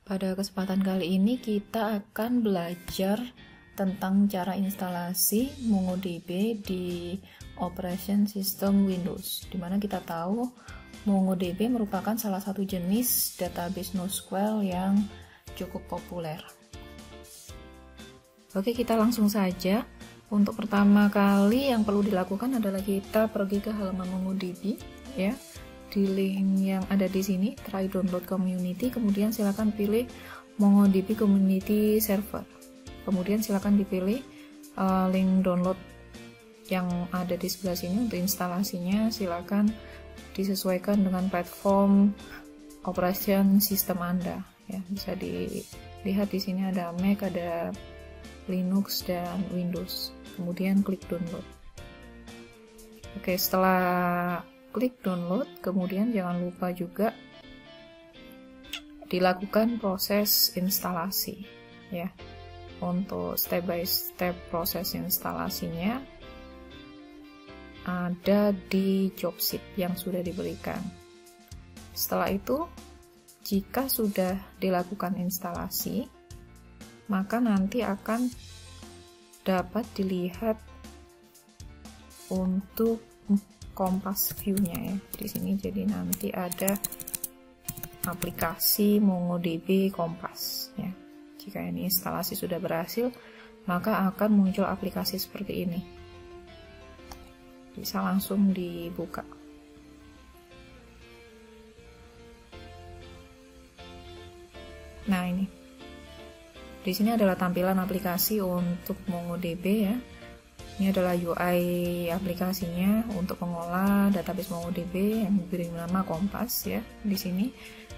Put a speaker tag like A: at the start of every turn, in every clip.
A: Pada kesempatan kali ini kita akan belajar tentang cara instalasi MongoDB di operation system Windows, dimana kita tahu MongoDB merupakan salah satu jenis database NoSQL yang cukup populer. Oke, kita langsung saja. Untuk pertama kali yang perlu dilakukan adalah kita pergi ke halaman MongoDB, ya. Di link yang ada di sini, try download community, kemudian silakan pilih MongoDB community server. Kemudian silakan dipilih link download yang ada di sebelah sini. Untuk instalasinya silakan disesuaikan dengan platform operation system Anda, ya. Bisa dilihat di sini ada Mac, ada Linux dan Windows. Kemudian klik download. Oke, setelah klik download, kemudian jangan lupa juga dilakukan proses instalasi, ya. Untuk step by step proses instalasinya ada di job sheet yang sudah diberikan. Setelah itu, jika sudah dilakukan instalasi, maka nanti akan dapat dilihat untuk Kompas view-nya, ya. Di sini jadi nanti ada aplikasi MongoDB Kompas, ya. Jika ini instalasi sudah berhasil, maka akan muncul aplikasi seperti ini. Bisa langsung dibuka. Nah, ini. Di sini adalah tampilan aplikasi untuk MongoDB, ya. Ini adalah UI aplikasinya untuk mengolah database MongoDB yang diberi nama Kompas, ya, di sini.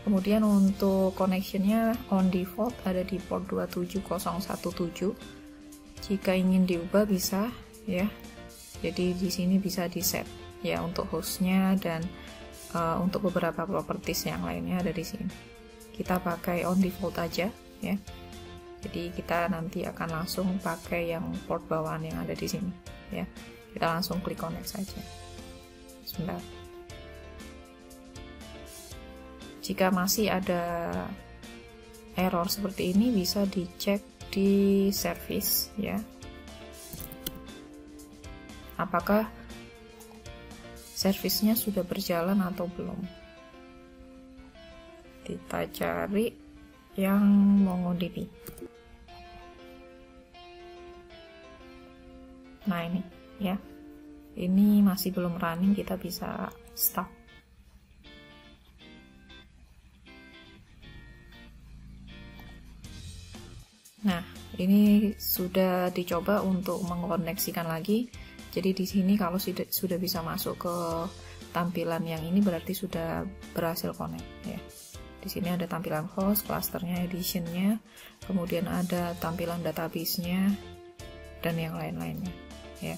A: Kemudian untuk connectionnya on default ada di port 27017. Jika ingin diubah bisa, ya. Jadi di sini bisa di set, ya, untuk hostnya dan untuk beberapa properties yang lainnya ada di sini. Kita pakai on default aja, ya. Jadi kita nanti akan langsung pakai yang port bawaan yang ada di sini, ya. Kita langsung klik connect saja. Sebentar. Jika masih ada error seperti ini, bisa dicek di service, ya. Apakah servisnya sudah berjalan atau belum? Kita cari yang MongoDB. Nah, ini, ya. Ini masih belum running, kita bisa stop. Nah, ini sudah dicoba untuk mengkoneksikan lagi. Jadi di sini kalau sudah bisa masuk ke tampilan yang ini berarti sudah berhasil connect, ya. Di sini ada tampilan host, clusternya, editionnya, kemudian ada tampilan database-nya dan yang lain-lainnya, ya.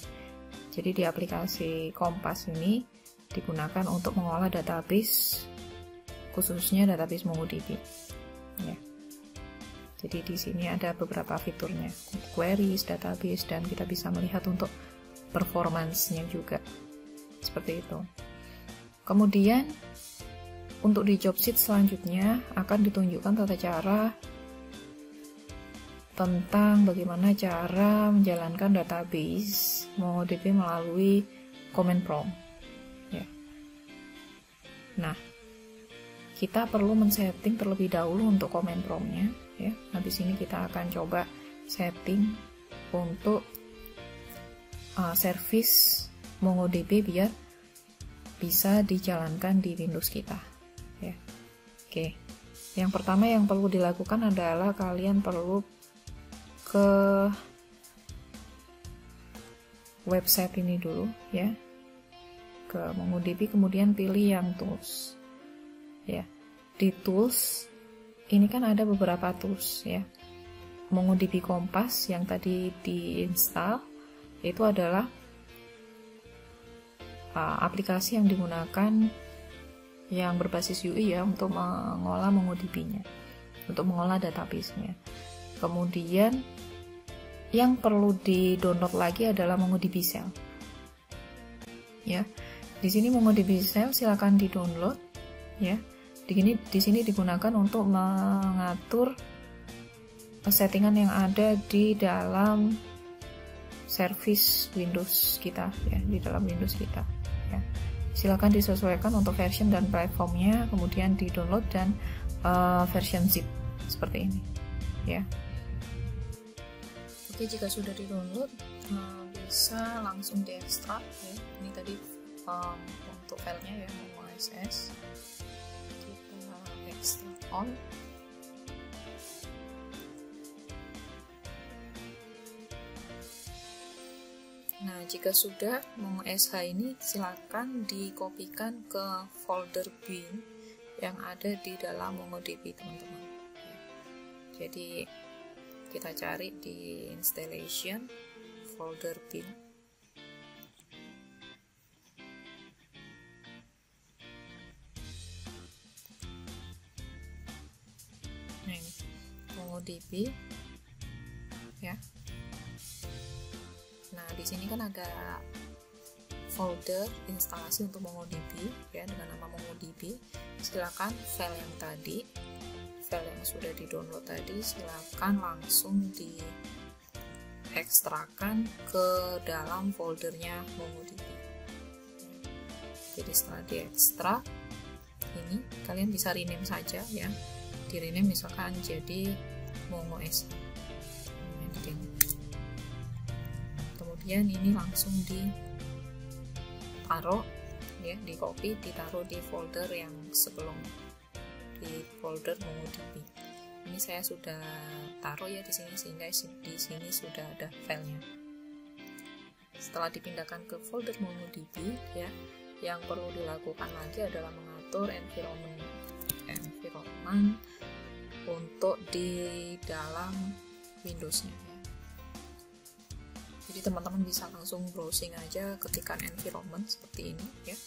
A: Jadi di aplikasi Kompas ini digunakan untuk mengolah database, khususnya database MongoDB, ya. Jadi di sini ada beberapa fiturnya, queries, database, dan kita bisa melihat untuk performance-nya juga, seperti itu. Kemudian untuk di job sheet selanjutnya akan ditunjukkan tata cara tentang bagaimana cara menjalankan database MongoDB melalui command prompt, ya. Nah, kita perlu men-setting terlebih dahulu untuk command prompt-nya, ya. Habis ini kita akan coba setting untuk service MongoDB biar bisa dijalankan di Windows kita, ya. Oke. Yang pertama yang perlu dilakukan adalah kalian perlu ke website ini dulu, ya. Ke MongoDB, kemudian pilih yang tools, ya. Di tools ini kan ada beberapa tools, ya. MongoDB Kompas yang tadi diinstal itu adalah aplikasi yang digunakan yang berbasis UI, ya, untuk mengolah MongoDB-nya, untuk mengolah database-nya. Kemudian yang perlu di-download lagi adalah MongoDB Shell, ya. Di sini MongoDB Shell silakan di-download, ya. Di sini digunakan untuk mengatur settingan yang ada di dalam service Windows kita ya, di dalam Windows kita ya. Silakan disesuaikan untuk version dan platformnya, kemudian di download dan version zip seperti ini ya. Oke, jika sudah di download bisa langsung diekstrak ya. Ini tadi untuk filenya ya, OSS kita ekstrak all. Nah, jika sudah MongoSH ini silakan dikopikan ke folder bin yang ada di dalam MongoDB, teman-teman. Jadi kita cari di installation folder bin. Nah, ini MongoDB ya. Nah, di sini kan ada folder instalasi untuk MongoDB ya, dengan nama MongoDB. Silakan file yang tadi, file yang sudah di-download tadi, silakan langsung diekstrakan ke dalam foldernya MongoDB. Jadi setelah diekstrak, ini kalian bisa rename saja ya. Di-rename misalkan jadi MongoSH. Kemudian ini langsung ditaruh ya, di copy, ditaruh di folder yang sebelum, di folder MongoDB. Ini saya sudah taruh ya di sini, sehingga di sini sudah ada filenya. Setelah dipindahkan ke folder MongoDB ya, yang perlu dilakukan lagi adalah mengatur environment untuk di dalam Windows-nya. Jadi teman-teman bisa langsung browsing aja, ketikkan environment seperti ini ya.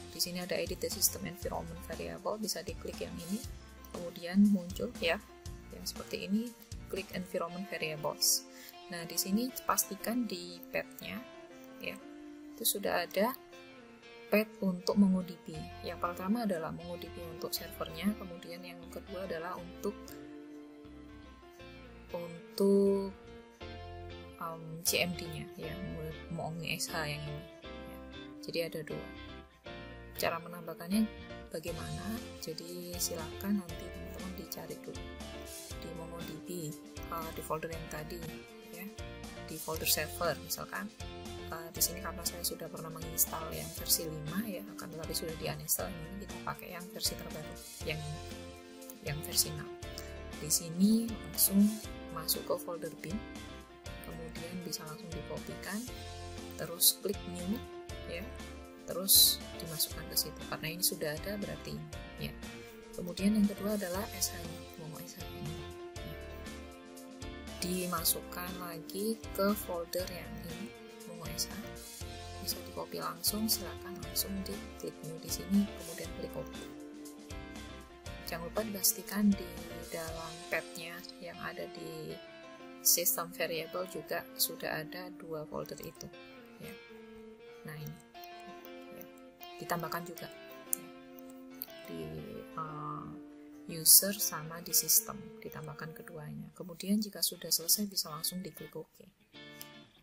A: Di sini ada edit the system environment variable, bisa diklik yang ini, kemudian muncul ya, yang seperti ini, klik environment variables. Nah, di sini pastikan di path-nya ya, itu sudah ada path untuk MongoDB. Yang pertama adalah MongoDB untuk servernya, kemudian yang kedua adalah untuk CMD-nya ya, MongoSH yang ini ya. Jadi ada dua. Cara menambahkannya bagaimana? Jadi silakan nanti teman-teman dicari dulu di MongoDB, di folder yang tadi ya, di folder server misalkan. Di sini karena saya sudah pernah menginstal yang versi 5 ya, akan tetapi sudah di-uninstall, ini kita pakai yang versi terbaru, yang versi 6. Di sini langsung masuk ke folder bin, kemudian bisa langsung dikopikan, terus klik new ya, terus dimasukkan ke situ karena ini sudah ada berarti ya. Kemudian yang kedua adalah SH-nya, MongoSH ini ya. Dimasukkan lagi ke folder yang ini, MongoSH. Bisa dikopi langsung, silakan langsung diklik new di sini, kemudian klik copy. Jangan lupa dipastikan di dalam path-nya yang ada di system variable juga sudah ada dua folder itu ya. Nah ini ya, ditambahkan juga ya. Di user sama di sistem, ditambahkan keduanya. Kemudian jika sudah selesai bisa langsung diklik OK.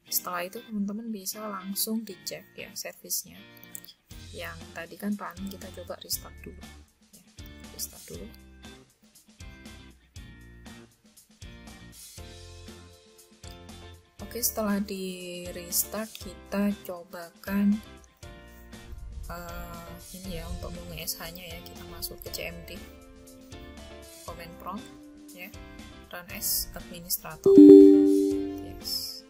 A: Setelah itu teman-teman bisa langsung dicek ya service-nya. Yang tadi kan running, kita coba restart dulu ya. Restart dulu. Oke, setelah di restart kita cobakan ini ya, untuk MongoSH-nya ya, kita masuk ke CMD, command prompt ya, run as administrator. Yes.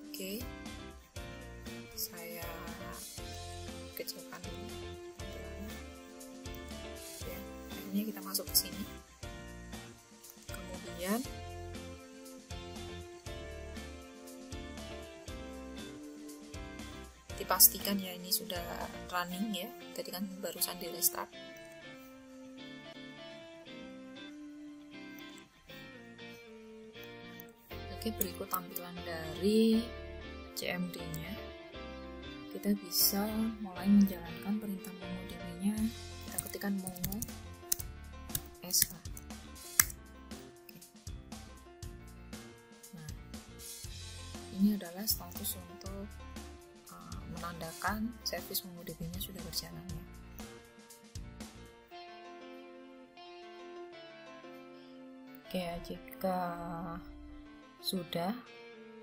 A: Oke, saya kecilkan dulu tampilannya ya. Akhirnya kita masuk ke sini. Kemudian dipastikan ya ini sudah running ya, tadi kan barusan di restart. Oke, berikut tampilan dari CMD-nya kita bisa mulai menjalankan perintah MongoDB-nya. Kita ketikkan mongo sh. Nah, ini adalah status untuk menandakan servis MongoDB-nya sudah berjalan ya. Oke, jika sudah,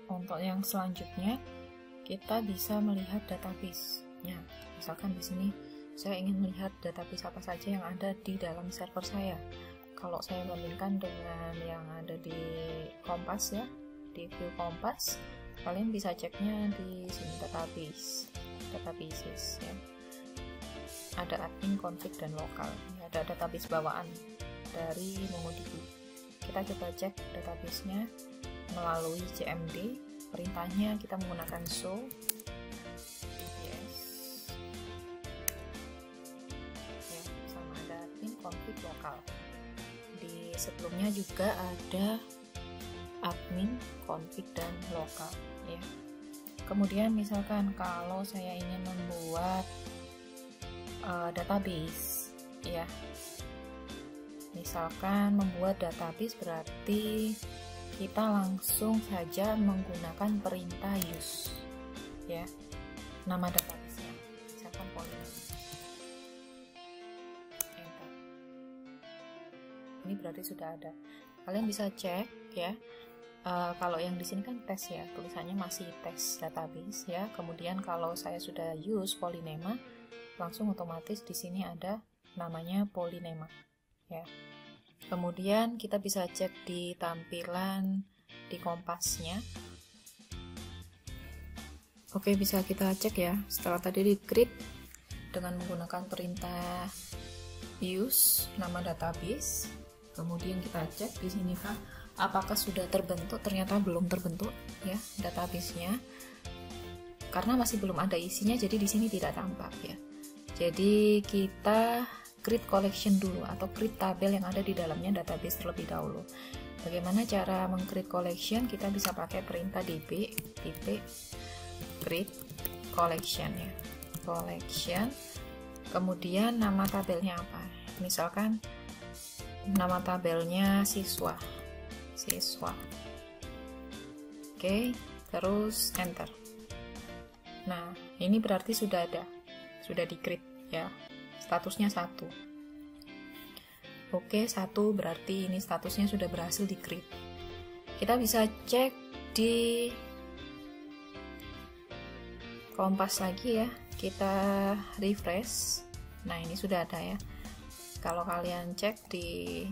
A: untuk yang selanjutnya kita bisa melihat database-nya. Misalkan di sini saya ingin melihat database apa saja yang ada di dalam server saya. Kalau saya bandingkan dengan yang ada di Kompas ya, di view Kompas, kalian bisa ceknya di sini databases ya. Ada admin, config, dan lokal. Ini ada database bawaan dari MongoDB. Kita coba cek database-nya melalui cmd. Perintahnya kita menggunakan show yes ya, sama ada admin, config, lokal. Di sebelumnya juga ada admin, config, dan lokal ya. Kemudian misalkan kalau saya ingin membuat database ya, misalkan membuat database berarti kita langsung saja menggunakan perintah use ya, nama database-nya misalkan Polynom, enter. Ini berarti sudah ada. Kalian bisa cek ya. Kalau yang di sini kan tes ya, tulisannya masih tes database ya. Kemudian kalau saya sudah use Polynema, langsung otomatis di sini ada namanya Polynema ya. Kemudian kita bisa cek di tampilan di Kompasnya. Oke, bisa kita cek ya. Setelah tadi di create dengan menggunakan perintah use nama database, kemudian kita cek di sini kan apakah sudah terbentuk. Ternyata belum terbentuk ya database-nya, karena masih belum ada isinya, jadi di sini tidak tampak ya. Jadi kita create collection dulu atau create tabel yang ada di dalamnya database terlebih dahulu. Bagaimana cara meng-create collection? Kita bisa pakai perintah db create collection ya. Collection. Kemudian nama tabelnya apa? Misalkan nama tabelnya siswa. Oke, terus enter. Nah, ini berarti sudah ada. Sudah di-create ya. Statusnya 1. Oke, 1 berarti ini statusnya sudah berhasil di-create. Kita bisa cek di Kompas lagi ya. Kita refresh. Nah, ini sudah ada ya. Kalau kalian cek di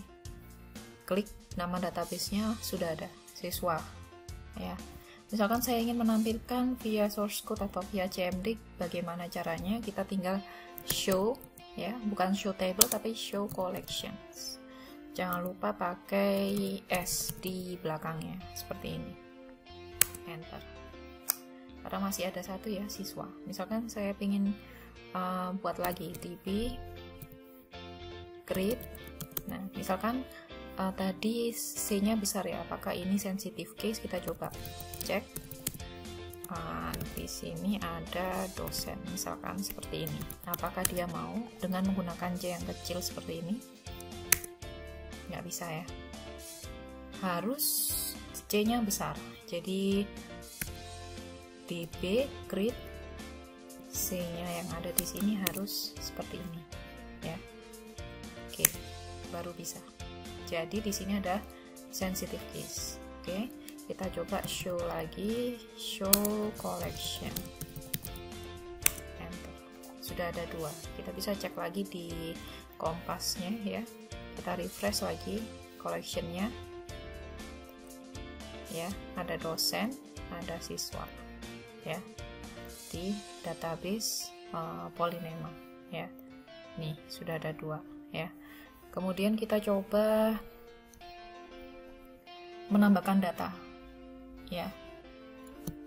A: klik nama database-nya sudah ada, siswa ya. Misalkan saya ingin menampilkan via source code atau via cmd, bagaimana caranya? Kita tinggal show ya, bukan show table tapi show collections. Jangan lupa pakai s di belakangnya seperti ini, enter. Karena masih ada satu ya, siswa. Misalkan saya ingin buat lagi db create. Nah, misalkan tadi c-nya besar ya, apakah ini sensitive case? Kita coba cek. Di sini ada dosen, misalkan seperti ini. Apakah dia mau dengan menggunakan C yang kecil seperti ini? Nggak bisa ya. Harus C-nya besar. Jadi db create C-nya yang ada di sini harus seperti ini ya. Oke, baru bisa. Jadi di sini ada sensitive case. Oke, kita coba show lagi, show collection, enter. Sudah ada 2. Kita bisa cek lagi di Kompasnya ya. Kita refresh lagi collectionnya ya. Ada dosen, ada siswa ya di database Polynema ya. Nih sudah ada 2 ya. Kemudian kita coba menambahkan data ya.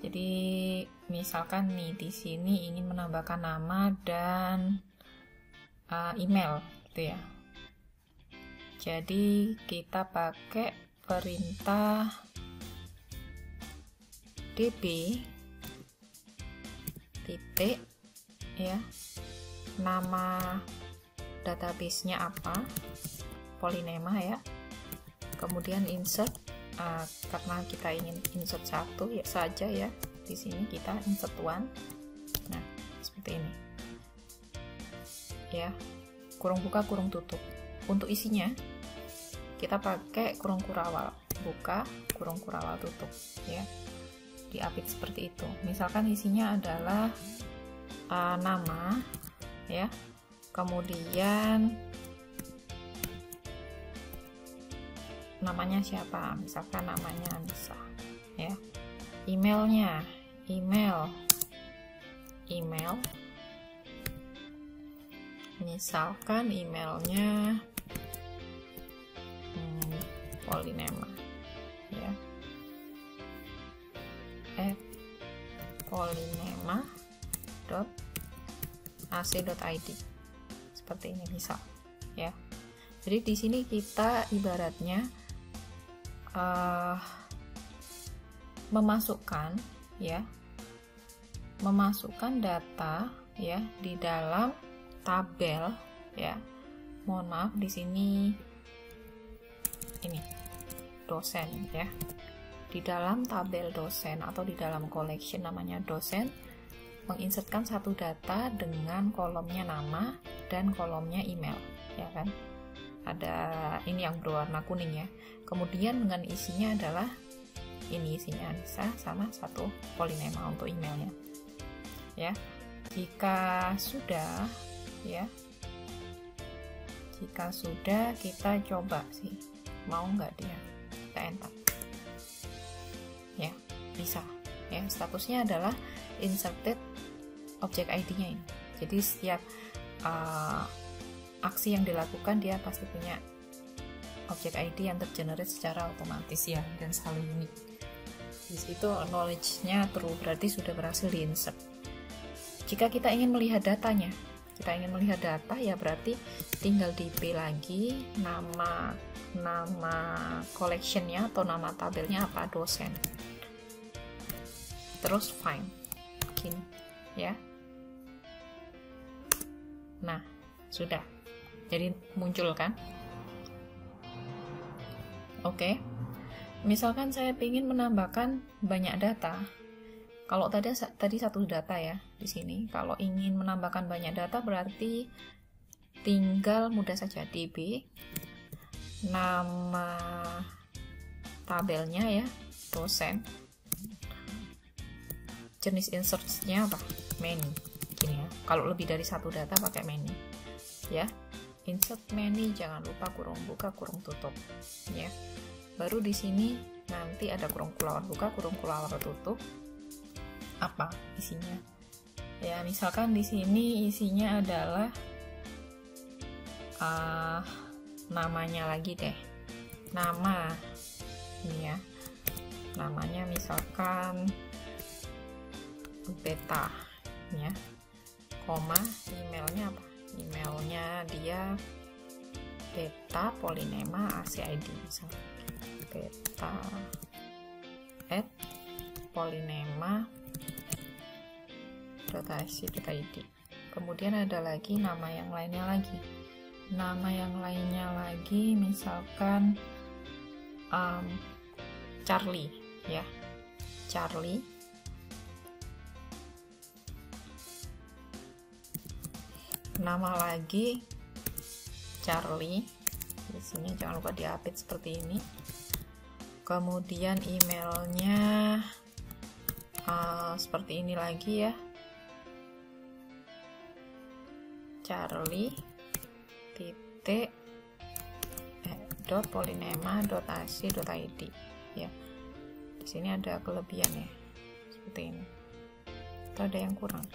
A: Jadi misalkan nih di sini ingin menambahkan nama dan email gitu ya. Jadi kita pakai perintah db titik ya, nama database-nya apa, Polynema ya, kemudian insert, karena kita ingin insert satu ya saja ya, di sini kita insert one. Nah seperti ini ya, kurung buka kurung tutup. Untuk isinya kita pakai kurung kurawal buka kurung kurawal tutup ya, diapit seperti itu. Misalkan isinya adalah nama ya, kemudian namanya siapa, misalkan namanya Anissa ya, emailnya email misalkan emailnya Polynema ya, polynema.ac.id seperti ini misal ya. Jadi di sini kita ibaratnya memasukkan data ya di dalam tabel ya. Mohon maaf, di sini ini dosen ya. Di dalam tabel dosen atau di dalam collection namanya dosen, menginsertkan satu data dengan kolomnya nama dan kolomnya email ya kan. Ada ini yang berwarna kuning ya. Kemudian dengan isinya adalah ini, isinya Anissa sama satu Polynema untuk emailnya ya. Jika sudah ya, jika sudah kita coba sih, mau nggak dia, kita enter ya, bisa ya. Statusnya adalah inserted object ID-nya ini. Jadi setiap aksi yang dilakukan dia pasti punya object ID yang tergenerate secara otomatis ya, dan selalu unik. Di situ knowledge-nya true, berarti sudah berhasil di-insert. Jika kita ingin melihat datanya, ya berarti tinggal di-p lagi nama collection-nya atau nama tabelnya apa, dosen. Terus find gini ya. Nah sudah, jadi muncul kan. Oke. Misalkan saya ingin menambahkan banyak data. Kalau tadi satu data ya di sini. Kalau ingin menambahkan banyak data berarti tinggal mudah saja db nama tabelnya ya, dosen. Jenis insertnya apa? Many. Gini ya. Kalau lebih dari satu data pakai many. Ya. Insert many, jangan lupa kurung buka kurung tutup ya. Baru di sini nanti ada kurung kurawal buka kurung kurawal tutup, apa isinya ya. Misalkan di sini isinya adalah namanya lagi deh, nama ini ya, namanya misalkan beta ya, koma, emailnya apa, emailnya dia beta Polynema ACID misalnya, beta @polynema.ac.id. Kemudian ada lagi nama yang lainnya lagi, misalkan Charlie ya, Charlie. Nama lagi Charlie. Di sini jangan lupa diupdate seperti ini. Kemudian emailnya seperti ini lagi ya, charlie.polynema.ac.id ya. Di sini ada kelebihan ya, seperti ini. Itu ada yang kurang.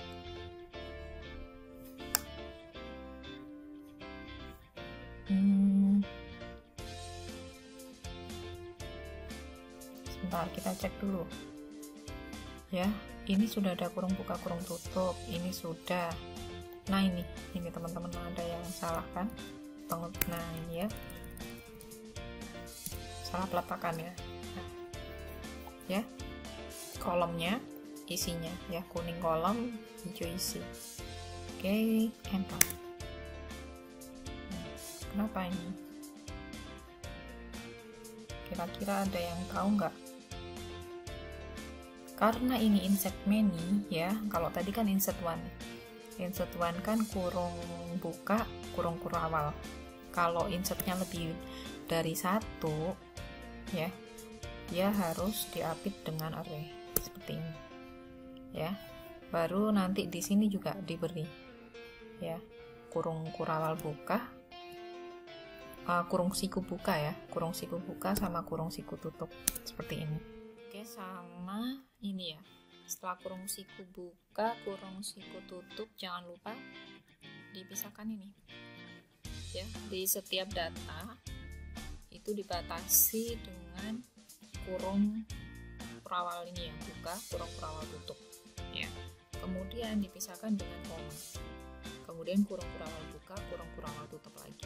A: Sebentar, kita cek dulu ya. Ini sudah ada kurung buka kurung tutup, ini sudah. Nah ini teman-teman ada yang salah kan, nah ini ya, salah peletakan ya. Nah, ya kolomnya isinya ya, kuning kolom, hijau isi. Oke, enter. Kenapa ini? Kira-kira ada yang tahu nggak? Karena ini insert many ya, kalau tadi kan insert one kan kurung buka, kurung kurawal. Kalau insertnya lebih dari satu ya, dia harus diapit dengan array seperti ini ya. Baru nanti di sini juga diberi ya, kurung kurawal buka, kurung siku buka ya, kurung siku buka sama kurung siku tutup seperti ini. Oke, sama ini ya, setelah kurung siku buka, kurung siku tutup, jangan lupa dipisahkan ini ya. Di setiap data itu dibatasi dengan kurung kurawal ini ya, buka, kurung kurawal tutup ya. Kemudian dipisahkan dengan koma, kemudian kurung kurawal buka, kurung kurawal tutup lagi.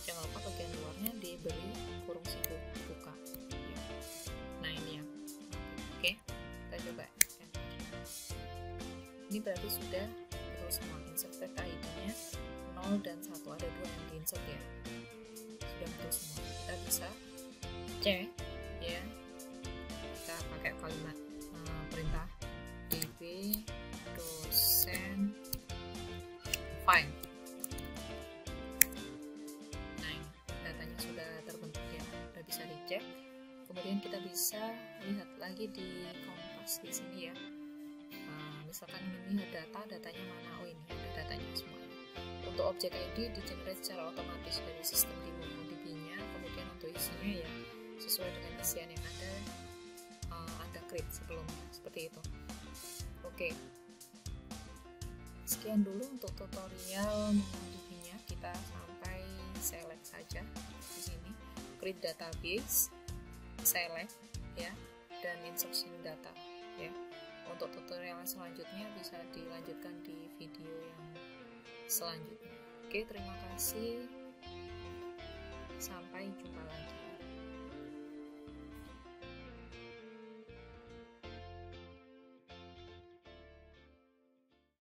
A: Jangan lupa bagian luarnya diberi kurung siku buka ya. Nah ini ya. Oke, kita coba enter. Ini berarti sudah betul semua. Insert data ID-nya 0 dan 1, ada 2 yang di-insert ya. Sudah betul semua. Kita bisa cek ya. Kita pakai kalimat perintah db dosen find. Nah, ini datanya sudah terbentuk ya, sudah bisa dicek. Kemudian kita bisa lihat lagi di kompas di sini ya. Misalkan ingin lihat datanya mana, oh ini ada datanya semuanya. Untuk objek ID di-generate secara otomatis dari sistem di MongoDB-nya. Kemudian untuk isinya ya sesuai dengan isian yang ada create sebelumnya, seperti itu. Oke, sekian dulu untuk tutorial MongoDB-nya. Kita sampai select saja di sini, create database, select ya, dan insertion data ya. Untuk tutorial selanjutnya bisa dilanjutkan di video yang selanjutnya. Oke, terima kasih, sampai jumpa lagi.